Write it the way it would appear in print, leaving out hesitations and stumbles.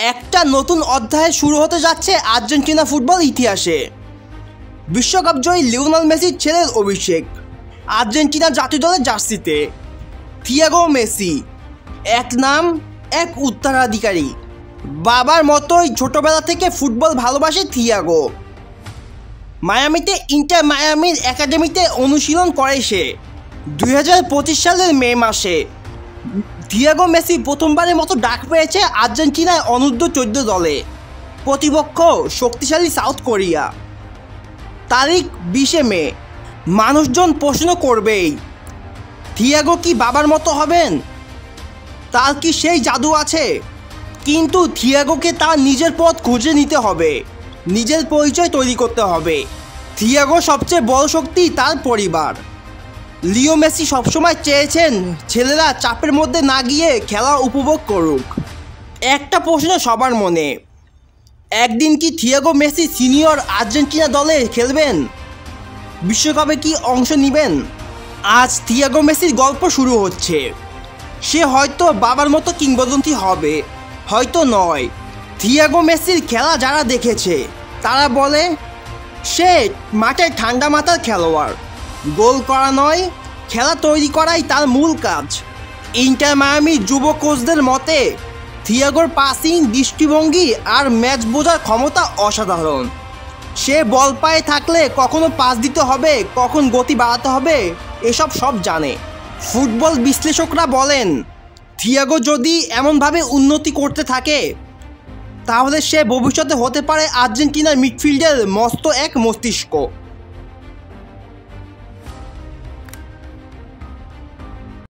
একটা নতুন অধ্যায় শুরু হতে যাচ্ছে আর্জেন্টিনা ফুটবল ইতিহাসে। বিশ্বকাপ জয়ী লিওনেল মেসির ছেলের অভিষেক আর্জেন্টিনা জাতীয় দলের জার্সিতে। থিয়াগো মেসি, এক নাম এক উত্তরাধিকারী। বাবার মতোই ছোটবেলা থেকে ফুটবল ভালোবাসে থিয়াগো। মায়ামিতে ইন্টার মায়ামির একাডেমিতে অনুশীলন করে সে। 2025 সালের মে মাসে থিয়াগো মেসি প্রথমবারের মতো ডাক পেয়েছে আর্জেন্টিনার অনূর্ধ্ব 14 দলে। প্রতিপক্ষ শক্তিশালী সাউথ কোরিয়া। তারিখ 20 মে। মানুষজন প্রশ্ন করবেই, থিয়াগো কি বাবার মতো হবেন? তার কি সেই জাদু আছে? কিন্তু থিয়াগোকে তার নিজের পথ খুঁজে নিতে হবে, নিজের পরিচয় তৈরি করতে হবে। থিয়াগোর সবচেয়ে বড় শক্তি তার পরিবার। লিও মেসি সবসময় চেয়েছেন ছেলেরা চাপের মধ্যে না গিয়ে খেলা উপভোগ করুক। একটা প্রশ্ন সবার মনে, একদিন কি থিয়াগো মেসি সিনিয়র আর্জেন্টিনা দলে খেলবেন? বিশ্বকাপে কি অংশ নেবেন? আজ থিয়াগো মেসির গল্প শুরু হচ্ছে। সে হয়তো বাবার মতো কিংবদন্তি হবে, হয়তো নয়। থিয়াগো মেসির খেলা যারা দেখেছে তারা বলে সে মাঠের ঠান্ডা মাথার খেলোয়াড়। গোল করা নয়, খেলা তৈরি করাই তার মূল কাজ। ইন্টার মায়ামির যুব কোচদের মতে থিয়াগোর পাসিং, দৃষ্টিভঙ্গি আর ম্যাচ বোঝার ক্ষমতা অসাধারণ। সে বল পায়ে থাকলে কখনো পাস দিতে হবে, কখন গতি বাড়াতে হবে, এসব সব জানে। ফুটবল বিশ্লেষকরা বলেন থিয়াগো যদি এমনভাবে উন্নতি করতে থাকে তাহলে সে ভবিষ্যতে হতে পারে আর্জেন্টিনার মিডফিল্ডের মস্ত এক মস্তিষ্ক।